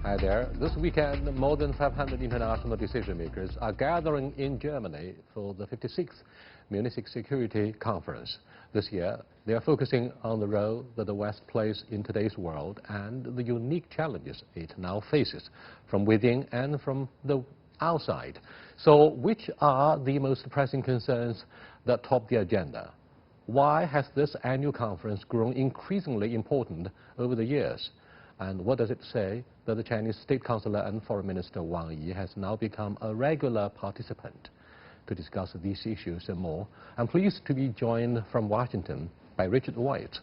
Hi there. This weekend, more than 500 international decision makers are gathering in Germany for the 56th Munich Security Conference. This year, they are focusing on the role that the West plays in today's world and the unique challenges it now faces from within and from the outside. So, which are the most pressing concerns that top the agenda? Why has this annual conference grown increasingly important over the years? And what does it say that the Chinese State Councillor and Foreign Minister Wang has now become a regular participant? To discuss these issues and more, I'm pleased to be joined from Washington by Richard White,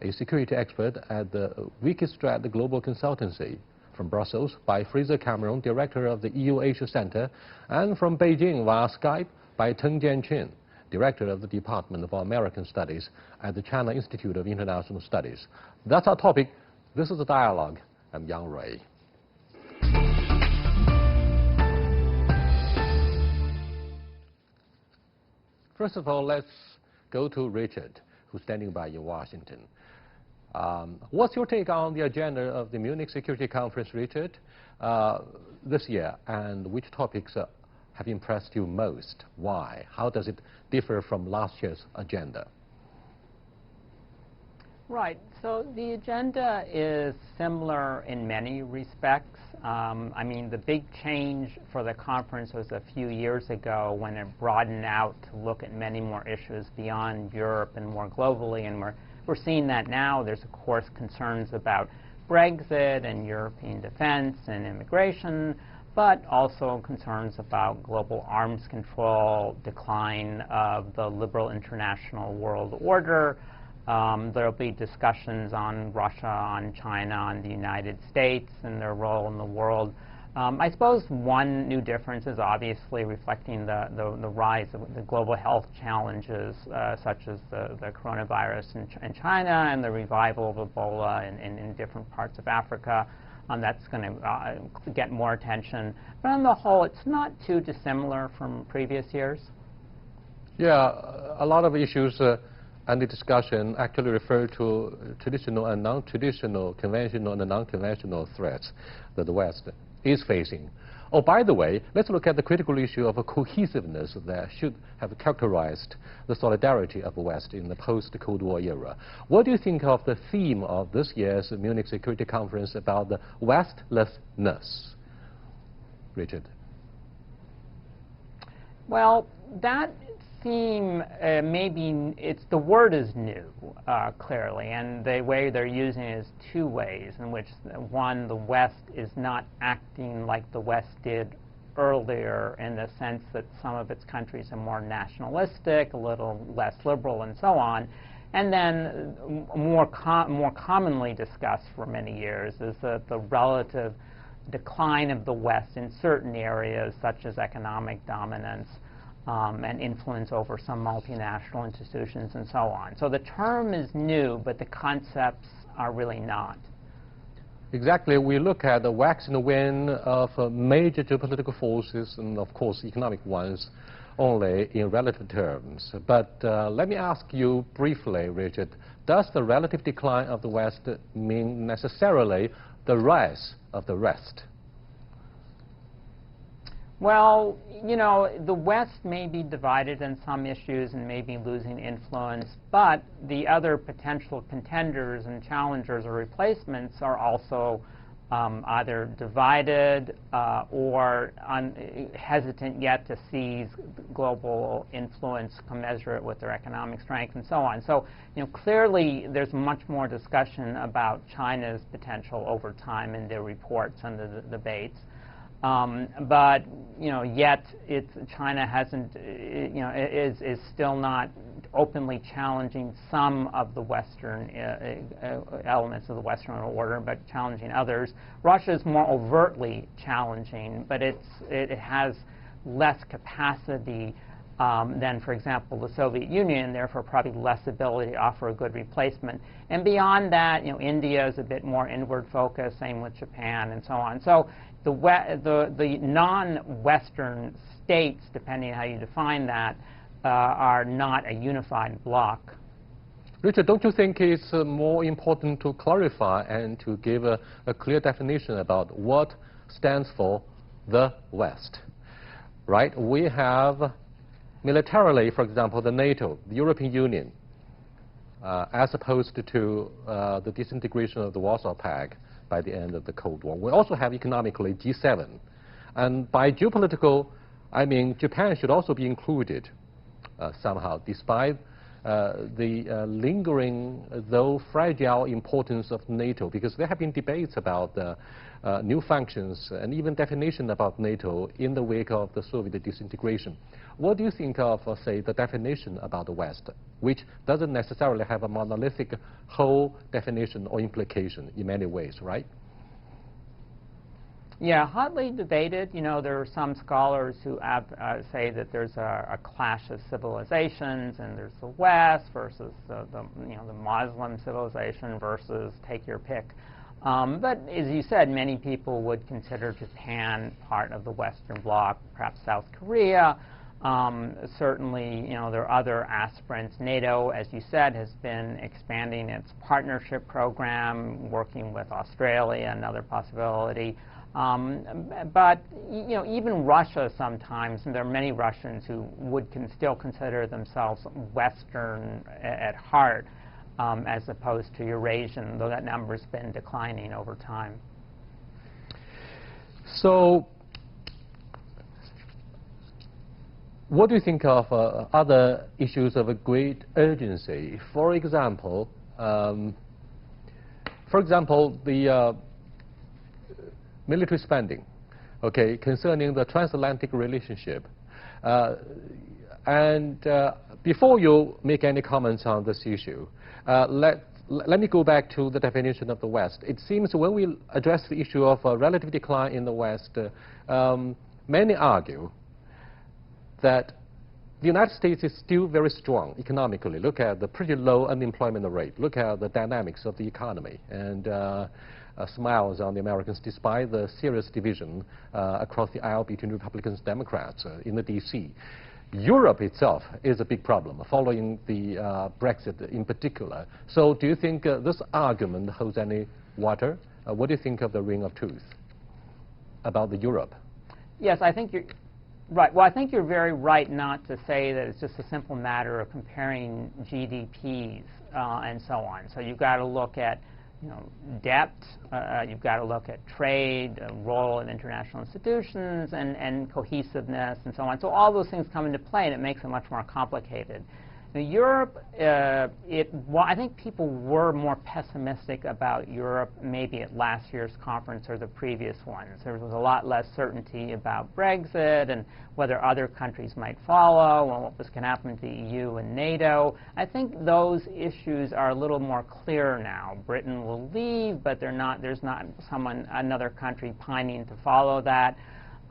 a security expert at the Westless Global Consultancy, from Brussels by Fraser Cameron, director of the EUUS Center, and from Beijing via Skype by Teng Jianqun, director of the Department of American Studies at the China Institute of International Studies. That's our topic. This is the dialogue. I'm Yang Rui. First of all, let's go to Richard, who's standing by in Washington. What's your take on the agenda of the Munich Security Conference, Richard, this year, and which topics have impressed you most? Why? How does it differ from last year's agenda? Right. So the agenda is similar in many respects. I mean, the big change for the conference was a few years ago when it broadened out to look at many more issues beyond Europe and more globally, and we're seeing that now. There's, of course, concerns about Brexit and European defense and immigration, but also concerns about global arms control, decline of the liberal international world order. There will be discussions on Russia, on China, on the United States and their role in the world. I suppose one new difference is obviously reflecting the rise of the global health challenges, such as the coronavirus in China and the revival of Ebola in different parts of Africa. That's going to get more attention. But on the whole, it's not too dissimilar from previous years. Yeah, a lot of issues and the discussion actually refer to traditional and non-traditional, conventional and non-conventional threats that the West is facing. Oh, by the way, let's look at the critical issue of a cohesiveness that should have characterized the solidarity of the West in the post-Cold War era. What do you think of the theme of this year's Munich Security Conference about the Westlessness? Richard. Well, that theme, maybe the word is new, clearly, and the way they're using it is two ways, in which, one, the West is not acting like the West did earlier in the sense that some of its countries are more nationalistic, a little less liberal, and so on. And then more commonly discussed for many years is the relative decline of the West in certain areas, such as economic dominance, and influence over some multinational institutions and so on. So the term is new, but the concepts are really not. Exactly. We look at the wax and wane of major geopolitical forces and, of course, economic ones only in relative terms. But let me ask you briefly, Richard, does the relative decline of the West mean necessarily the rise of the rest? Well, you know, the West may be divided in some issues and may be losing influence, but the other potential contenders and challengers or replacements are also either divided or hesitant yet to seize global influence, commensurate with their economic strength, and so on. So, you know, clearly there's much more discussion about China's potential over time in their reports and the debates. But you know, yet China hasn't, you know, is still not openly challenging some of the Western elements of the Western order, but challenging others. Russia is more overtly challenging, but it has less capacity than, for example, the Soviet Union, therefore probably less ability to offer a good replacement. And beyond that, you know, India is a bit more inward focused, same with Japan, and so on. So the non-Western states, depending on how you define that, are not a unified bloc. Richard, don't you think it's more important to clarify and to give a clear definition about what stands for the West? Right? We have militarily, for example, the NATO, the European Union, as opposed to the disintegration of the Warsaw Pact by the end of the Cold War. We also have economically G7. And by geopolitical, I mean Japan should also be included somehow, despite the lingering, though fragile, importance of NATO, because there have been debates about new functions and even definition about NATO in the wake of the Soviet disintegration. What do you think of, say, the definition about the West, which doesn't necessarily have a monolithic whole definition or implication in many ways, right? Yeah, hotly debated. You know, there are some scholars who say that there's a clash of civilizations, and there's the West versus the Muslim civilization versus take your pick. But as you said, many people would consider Japan part of the Western Bloc, perhaps South Korea. Certainly, you know, there are other aspirants. NATO, as you said, has been expanding its partnership program, working with Australia, another possibility. But you know, even Russia sometimes, and there are many Russians who would still consider themselves Western at heart, as opposed to Eurasian, though that number's been declining over time. So, what do you think of other issues of a great urgency? For example, the military spending, okay, concerning the transatlantic relationship. Before you make any comments on this issue, let me go back to the definition of the West. It seems when we address the issue of a relative decline in the West, many argue that the United States is still very strong economically. Look at the pretty low unemployment rate. Look at the dynamics of the economy. And smiles on the Americans despite the serious division across the aisle between Republicans and Democrats in the D.C. Europe itself is a big problem, following the Brexit in particular. So do you think this argument holds any water? What do you think of the ring of truth about the Europe? Yes, I think you're right. Well, I think you're very right not to say that it's just a simple matter of comparing GDPs and so on. So you've got to look at debt, you've got to look at trade, role in international institutions, and cohesiveness, and so on. So all those things come into play, and it makes it much more complicated. Now, Europe, I think people were more pessimistic about Europe maybe at last year's conference or the previous ones. There was a lot less certainty about Brexit and whether other countries might follow and what was going to happen to the EU and NATO. I think those issues are a little more clear now. Britain will leave, but there's not another country pining to follow that.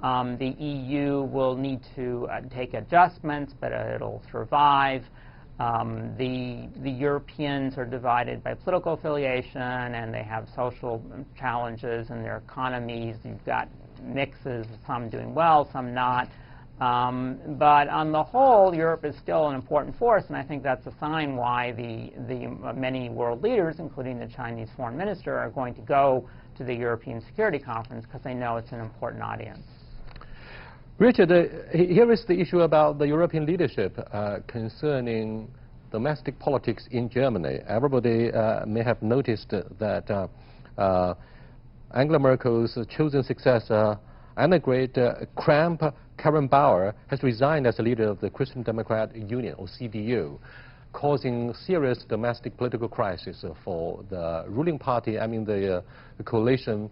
The EU will need to take adjustments, but it'll survive. The Europeans are divided by political affiliation, and they have social challenges in their economies. You've got mixes, some doing well, some not. But on the whole, Europe is still an important force, and I think that's a sign why the many world leaders, including the Chinese foreign minister, are going to go to the European Security Conference because they know it's an important audience. Richard, here is the issue about the European leadership concerning domestic politics in Germany. Everybody may have noticed that Angela Merkel's chosen successor, Annegret Kramp-Karrenbauer, has resigned as a leader of the Christian Democrat Union, or CDU, causing serious domestic political crisis for the ruling party. I mean, the coalition.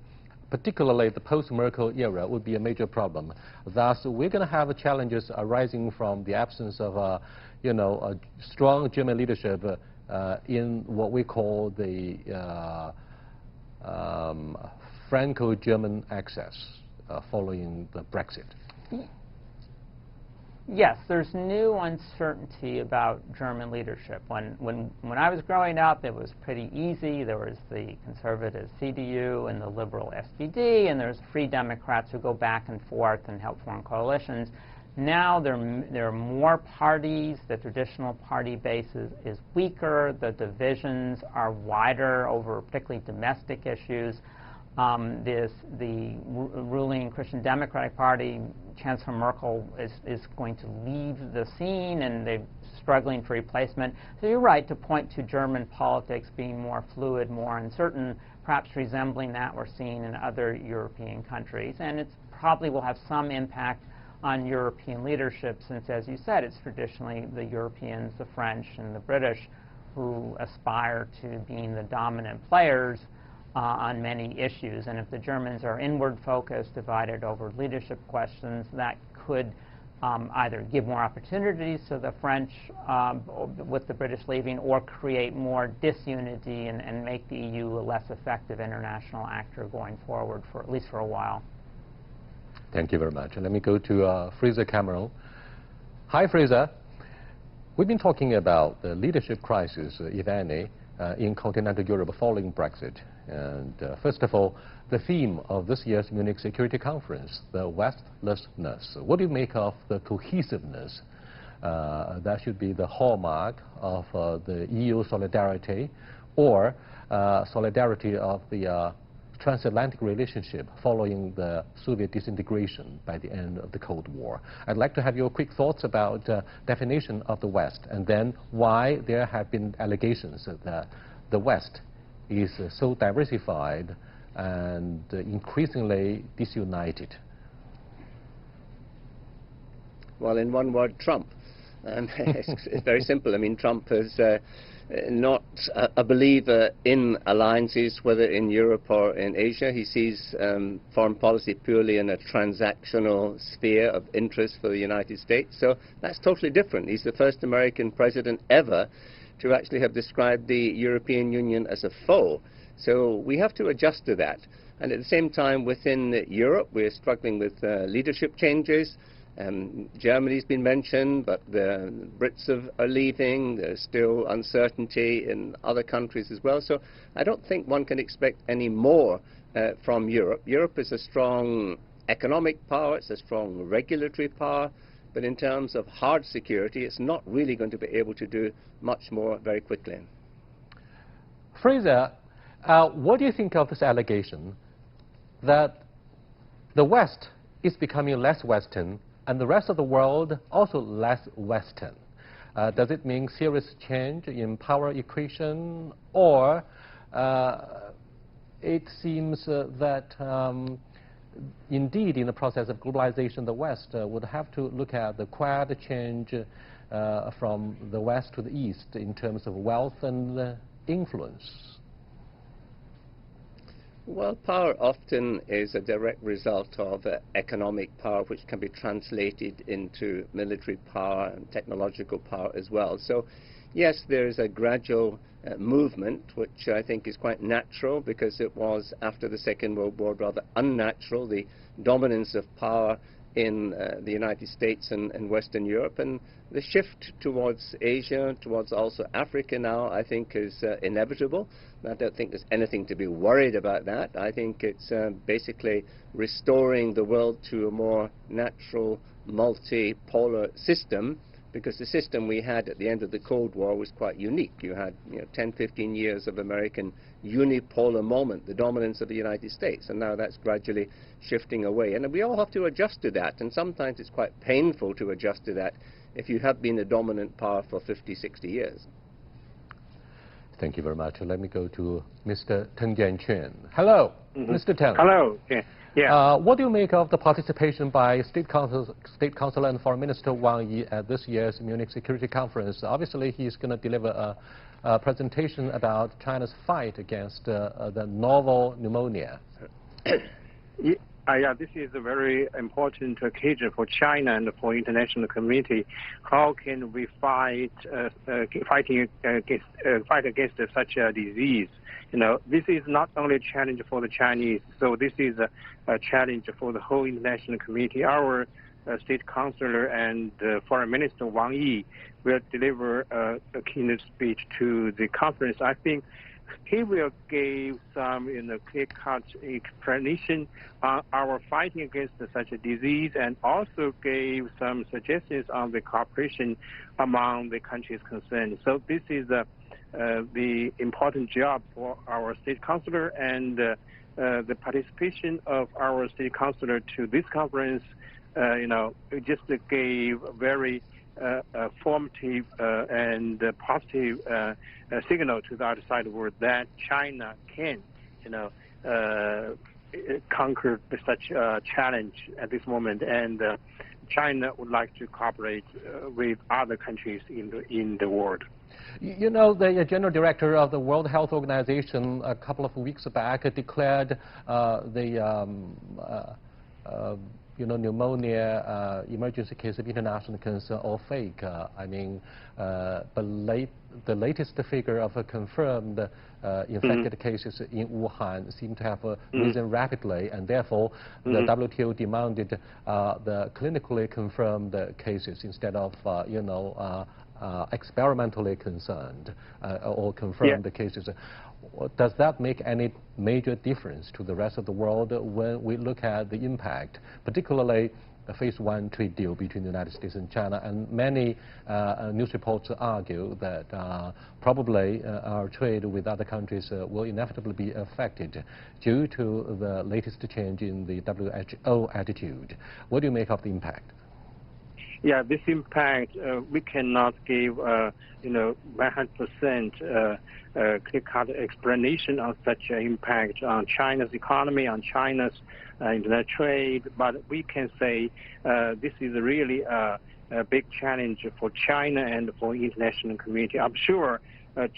Particularly the post-Merkel era would be a major problem. Thus, we're going to have challenges arising from the absence of a strong German leadership in what we call the Franco-German axis following the Brexit. Yes, there's new uncertainty about German leadership. When I was growing up, it was pretty easy. There was the conservative CDU and the liberal SPD, and there's Free Democrats who go back and forth and help form coalitions. Now there are more parties. The traditional party base is weaker. The divisions are wider over particularly domestic issues. The ruling Christian Democratic Party, Chancellor Merkel is going to leave the scene, and they're struggling for replacement. So you're right to point to German politics being more fluid, more uncertain, perhaps resembling that we're seeing in other European countries. And it probably will have some impact on European leadership, since, as you said, it's traditionally the Europeans, the French, and the British who aspire to being the dominant players on many issues. And if the Germans are inward-focused, divided over leadership questions, that could either give more opportunities to the French with the British leaving, or create more disunity and make the EU a less effective international actor going forward, for at least for a while. Thank you very much. And let me go to Fraser Cameron. Hi, Fraser. We've been talking about the leadership crisis, if any, in continental Europe following Brexit. And first of all, the theme of this year's Munich Security Conference, the Westlessness. What do you make of the cohesiveness? That should be the hallmark of the EU solidarity, or solidarity of the transatlantic relationship following the Soviet disintegration by the end of the Cold War. I'd like to have your quick thoughts about definition of the West, and then why there have been allegations that the West is so diversified and increasingly disunited. Well, in one word, Trump. It's very simple. I mean, Trump is not a believer in alliances, whether in Europe or in Asia. He sees foreign policy purely in a transactional sphere of interest for the United States. So that's totally different. He's the first American president ever to actually have described the European Union as a foe. So we have to adjust to that. And at the same time, within Europe, we're struggling with leadership changes. Germany's been mentioned, but the Brits are leaving. There's still uncertainty in other countries as well. So I don't think one can expect any more from Europe. Europe is a strong economic power. It's a strong regulatory power. But in terms of hard security, it's not really going to be able to do much more very quickly. Fraser, what do you think of this allegation that the West is becoming less Western and the rest of the world also less Western? Does it mean serious change in power equation, or it seems that indeed, in the process of globalization, the West would have to look at the quad change from the West to the East in terms of wealth and influence? Well, power often is a direct result of economic power, which can be translated into military power and technological power as well. So, yes, there is a gradual movement, which I think is quite natural, because it was, after the Second World War, rather unnatural, the dominance of power in the United States and Western Europe. And the shift towards Asia, towards also Africa now, I think is inevitable. I don't think there's anything to be worried about that. I think it's basically restoring the world to a more natural, multipolar system, because the system we had at the end of the Cold War was quite unique. You had 10, 15 years of American unipolar moment, the dominance of the United States, and now that's gradually shifting away. And we all have to adjust to that, and sometimes it's quite painful to adjust to that if you have been a dominant power for 50, 60 years. Thank you very much. Let me go to Mr. Teng Jianquan. Hello, Mr. Teng. Hello. Yeah. What do you make of the participation by State Councilor and Foreign Minister Wang Yi at this year's Munich Security Conference? Obviously, he's going to deliver a presentation about China's fight against the novel pneumonia. Yeah, this is a very important occasion for China and for international community. How can we fight against such a disease? This is not only a challenge for the Chinese, so this is a challenge for the whole international community. Our State Councilor and Foreign Minister Wang Yi will deliver a keynote speech to the conference. I think he will give some, clear-cut explanation on our fighting against such a disease, and also gave some suggestions on the cooperation among the countries concerned. So this is the important job for our state councillor, and the participation of our state councillor to this conference, it just gave very formative and positive signal to the outside world that China can, conquer such a challenge at this moment, and China would like to cooperate with other countries in the world. The General Director of the World Health Organization a couple of weeks back declared pneumonia emergency case of international concern all fake. The latest figure of confirmed infected cases in Wuhan seem to have risen rapidly, and therefore the WTO demanded the clinically confirmed cases instead of experimentally concerned or confirmed cases. Does that make any major difference to the rest of the world when we look at the impact, particularly the Phase 1 trade deal between the United States and China? And many news reports argue that probably our trade with other countries will inevitably be affected due to the latest change in the WHO attitude. What do you make of the impact? Yeah, this impact, we cannot give 100% clear-cut explanation on such an impact on China's economy, on China's internet trade, but we can say this is really a big challenge for China and for the international community. I'm sure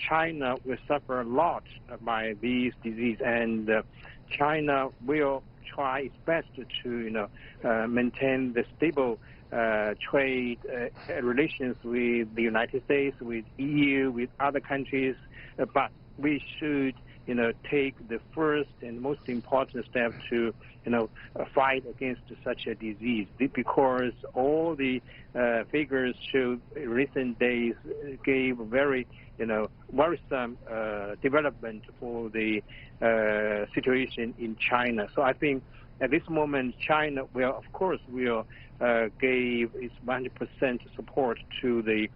China will suffer a lot by these diseases, and China will try its best to maintain the stable trade relations with the United States, with EU, with other countries, but we should take the first and most important step to fight against such a disease, because all the figures show recent days gave very worrisome development for the situation in China. So I think at this moment China will, of course, gave its 100% support to the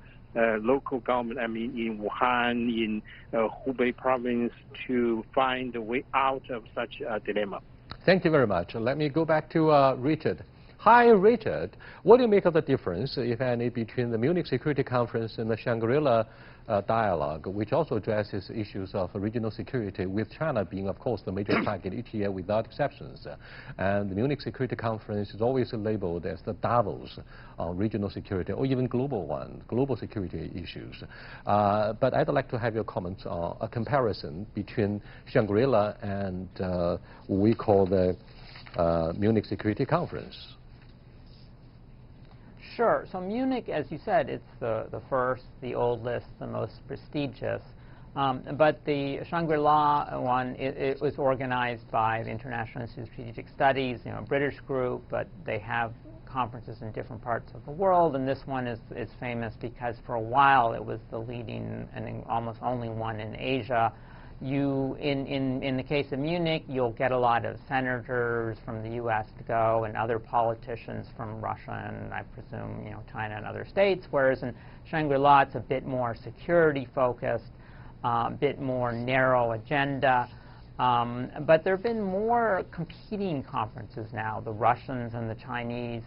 local government, in Wuhan, in Hubei province, to find a way out of such a dilemma. Thank you very much. Let me go back to Richard. Hi, Richard. What do you make of the difference, if any, between the Munich Security Conference and the Shangri-La dialogue, which also addresses issues of regional security, with China being, of course, the major target each year without exceptions? And the Munich Security Conference is always labeled as the Davos on regional security, or even global security issues. But I'd like to have your comments on a comparison between Shangri-La and what we call the Munich Security Conference. Sure. So Munich, as you said, it's the first, the oldest, the most prestigious. But the Shangri-La one, it was organized by the International Institute of Strategic Studies, a British group, but they have conferences in different parts of the world. And this one is famous because for a while it was the leading and almost only one in Asia. In the case of Munich, you'll get a lot of senators from the U.S. to go, and other politicians from Russia and, I presume, China and other states. Whereas in Shangri-La, it's a bit more security focused, a bit more narrow agenda. But there have been more competing conferences now. The Russians and the Chinese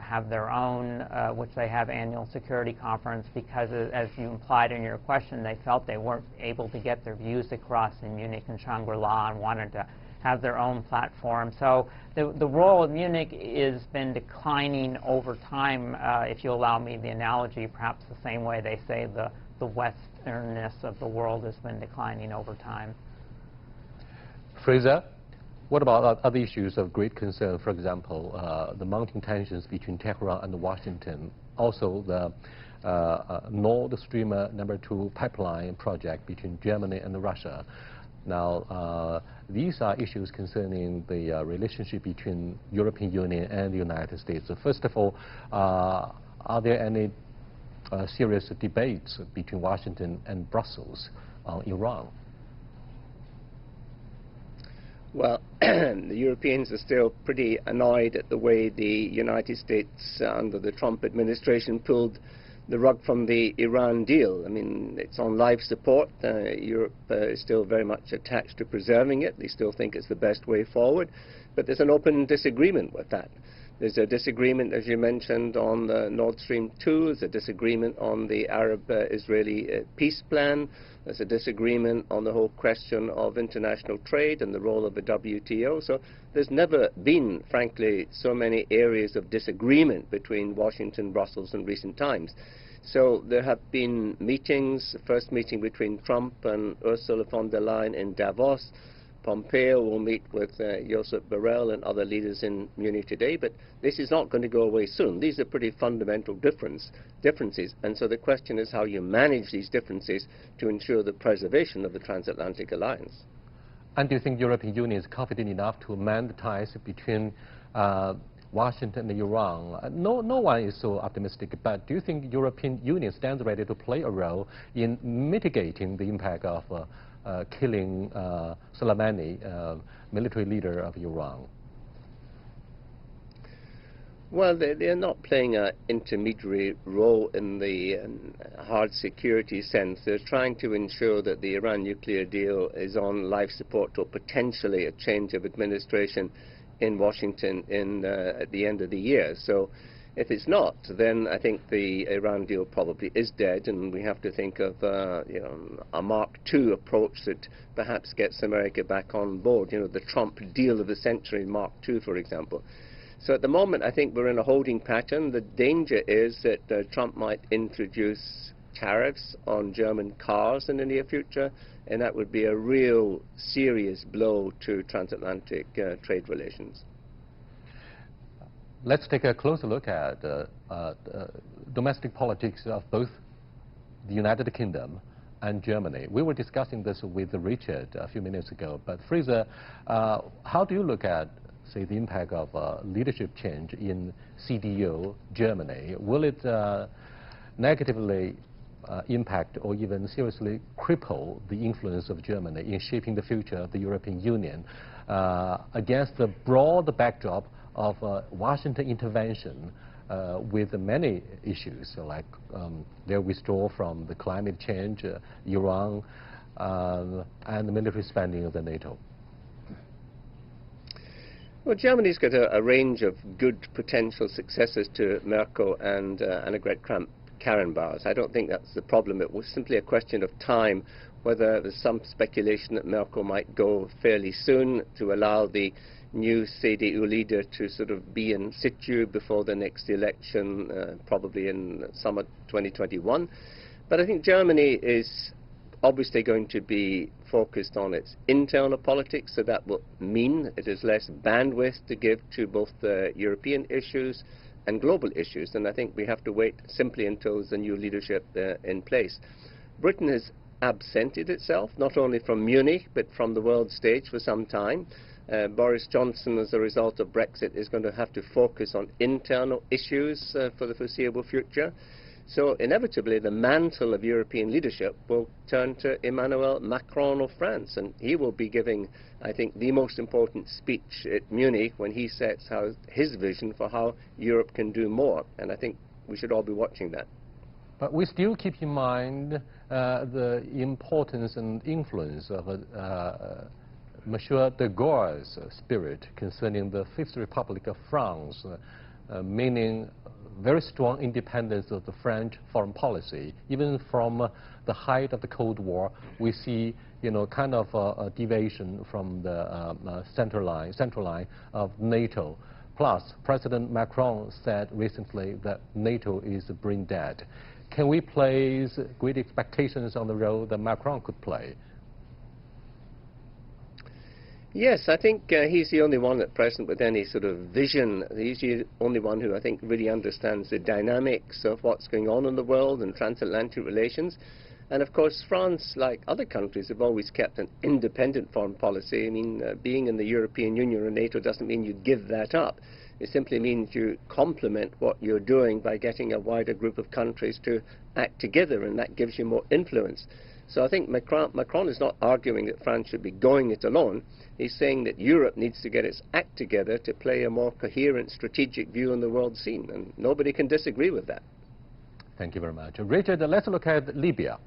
have their own, which they have annual security conference, because, as you implied in your question, they felt they weren't able to get their views across in Munich and Shangri-La and wanted to have their own platform. So the role of Munich has been declining over time, if you allow me the analogy, perhaps the same way they say the westernness of the world has been declining over time. Fraser, what about other issues of great concern, for example, the mounting tensions between Tehran and Washington, also the Nord Stream #2 pipeline project between Germany and Russia? Now, these are issues concerning the relationship between European Union and the United States. So first of all, are there any serious debates between Washington and Brussels on Iran? Well, the Europeans are still pretty annoyed at the way the United States, under the Trump administration, pulled the rug from the Iran deal. I mean, it's on life support. Europe is still very much attached to preserving it. They still think it's the best way forward. But there's an open disagreement with that. There's a disagreement, as you mentioned, on Nord Stream 2. There's a disagreement on the Arab-Israeli peace plan. There's a disagreement on the whole question of international trade and the role of the WTO. So there's never been, frankly, so many areas of disagreement between Washington, Brussels in recent times. So there have been meetings, the first meeting between Trump and Ursula von der Leyen in Davos. Pompeo will meet with Josep Borrell and other leaders in Munich today, but this is not going to go away soon. These are pretty fundamental differences, and so the question is how you manage these differences to ensure the preservation of the transatlantic alliance. And do you think the European Union is confident enough to mend the ties between Washington and Iran? No one is so optimistic, but do you think the European Union stands ready to play a role in mitigating the impact of killing Soleimani, military leader of Iran? Well, they're not playing an intermediary role in the hard security sense. They're trying to ensure that the Iran nuclear deal is on life support or potentially a change of administration in Washington at the end of the year. So if it's not, then I think the Iran deal probably is dead, and we have to think of a Mark II approach that perhaps gets America back on board. You know, the Trump deal of the century, Mark II, for example. So at the moment, I think we're in a holding pattern. The danger is that Trump might introduce tariffs on German cars in the near future, and that would be a real serious blow to transatlantic trade relations. Let's take a closer look at domestic politics of both the United Kingdom and Germany. We were discussing this with Richard a few minutes ago, but Fraser, how do you look at, say, the impact of leadership change in CDU Germany? Will it negatively impact or even seriously cripple the influence of Germany in shaping the future of the European Union against the broad backdrop of Washington intervention with many issues, like their withdrawal from the climate change, Iran, and the military spending of the NATO? Well, Germany's got a range of good potential successors to Merkel and Annegret Kramp-Karrenbauer. I don't think that's the problem. It was simply a question of time, whether there's some speculation that Merkel might go fairly soon to allow the new CDU leader to sort of be in situ before the next election, probably in summer 2021. But I think Germany is obviously going to be focused on its internal politics, so that will mean it has less bandwidth to give to both the European issues and global issues, and I think we have to wait simply until there's a new leadership in place. Britain has absented itself, not only from Munich, but from the world stage for some time. Boris Johnson, as a result of Brexit, is going to have to focus on internal issues for the foreseeable future. So inevitably the mantle of European leadership will turn to Emmanuel Macron of France, and he will be giving, I think, the most important speech at Munich when he sets out his vision for how Europe can do more, and I think we should all be watching that. But we still keep in mind the importance and influence of Monsieur de Gaulle's spirit concerning the Fifth Republic of France, meaning very strong independence of the French foreign policy. Even from the height of the Cold War, we see, kind of a deviation from the center line of NATO. Plus, President Macron said recently that NATO is brain dead. Can we place great expectations on the role that Macron could play? Yes, I think he's the only one at present with any sort of vision. He's the only one who I think really understands the dynamics of what's going on in the world and transatlantic relations. And of course, France, like other countries, have always kept an independent foreign policy. I mean, being in the European Union or NATO doesn't mean you give that up. It simply means you complement what you're doing by getting a wider group of countries to act together, and that gives you more influence. So I think Macron is not arguing that France should be going it alone. He's saying that Europe needs to get its act together to play a more coherent strategic view on the world scene, and nobody can disagree with that. Thank you very much. Richard, let's look at Libya.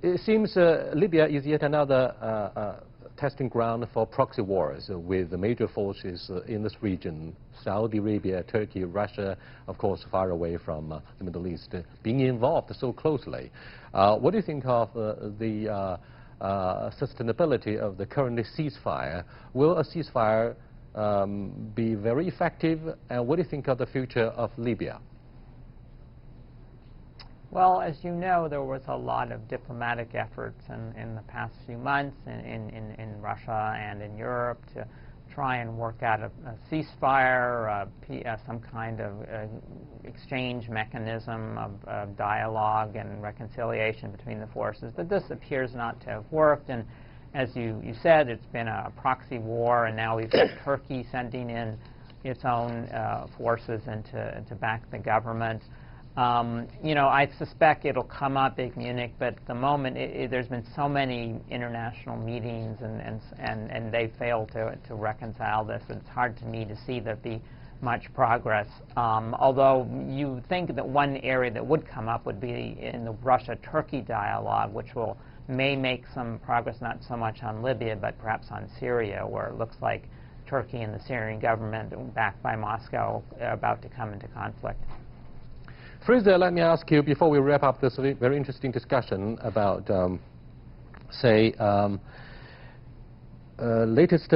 It seems Libya is yet another testing ground for proxy wars with the major forces in this region, Saudi Arabia, Turkey, Russia, of course, far away from the Middle East, being involved so closely. What do you think of the sustainability of the current ceasefire? Will a ceasefire be very effective? And what do you think of the future of Libya? Well, as you know, there was a lot of diplomatic efforts in the past few months in Russia and in Europe to try and work out a ceasefire, some kind of exchange mechanism of dialogue and reconciliation between the forces. But this appears not to have worked. And as you said, it's been a proxy war, and now we've got Turkey sending in its own forces to back the government. You know, I suspect it'll come up at Munich, but at the moment there's been so many international meetings and they failed to reconcile this. It's hard to me to see there be much progress. Although you think that one area that would come up would be in the Russia-Turkey dialogue, which may make some progress, not so much on Libya, but perhaps on Syria, where it looks like Turkey and the Syrian government, backed by Moscow, are about to come into conflict. Fraser, let me ask you, before we wrap up this very interesting discussion about, latest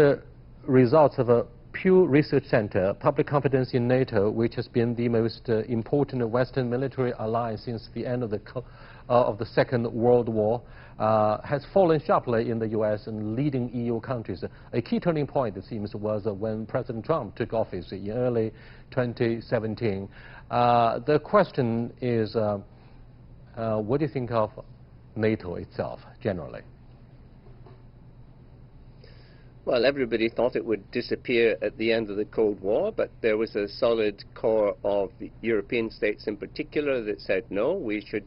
results of a Pew Research Center, Public Confidence in NATO, which has been the most important Western military alliance since the end of the Second World War, has fallen sharply in the U.S. and leading EU countries. A key turning point, it seems, was when President Trump took office in early 2017. The question is, what do you think of NATO itself, generally? Well, everybody thought it would disappear at the end of the Cold War, but there was a solid core of the European states in particular that said, no, we should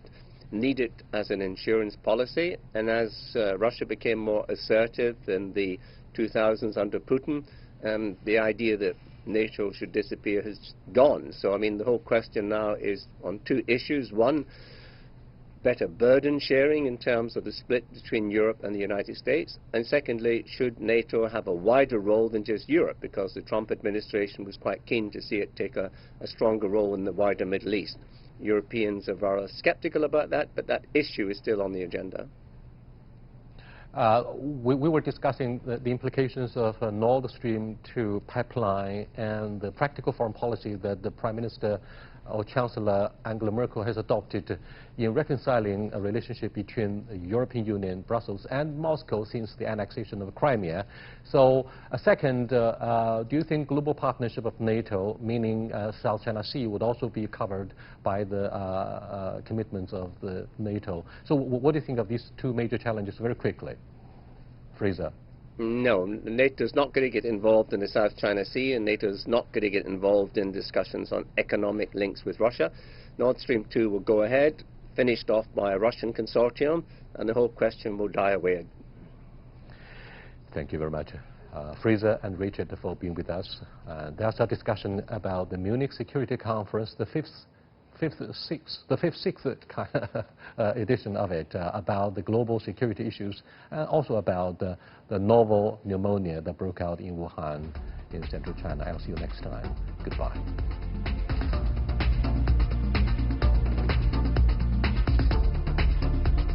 need it as an insurance policy. And as Russia became more assertive in the 2000s under Putin, the idea that NATO should disappear has gone. So, I mean, the whole question now is on two issues. One, better burden sharing in terms of the split between Europe and the United States. And secondly, should NATO have a wider role than just Europe? Because the Trump administration was quite keen to see it take a stronger role in the wider Middle East. Europeans are rather skeptical about that, but that issue is still on the agenda. We were discussing the implications of Nord Stream 2 pipeline and the practical foreign policy that the Prime Minister or Chancellor Angela Merkel has adopted in reconciling a relationship between the European Union, Brussels, and Moscow since the annexation of Crimea. So, second, do you think global partnership of NATO, meaning South China Sea, would also be covered by the commitments of the NATO? So, what do you think of these two major challenges very quickly? Fraser. No, NATO is not going to get involved in the South China Sea, and NATO is not going to get involved in discussions on economic links with Russia. Nord Stream 2 will go ahead, finished off by a Russian consortium, and the whole question will die away. Thank you very much, Fraser and Richard, for being with us. There's a discussion about the Munich Security Conference, the fifth, sixth edition of it, about the global security issues, and also about the novel pneumonia that broke out in Wuhan in central China. I'll see you next time. Goodbye.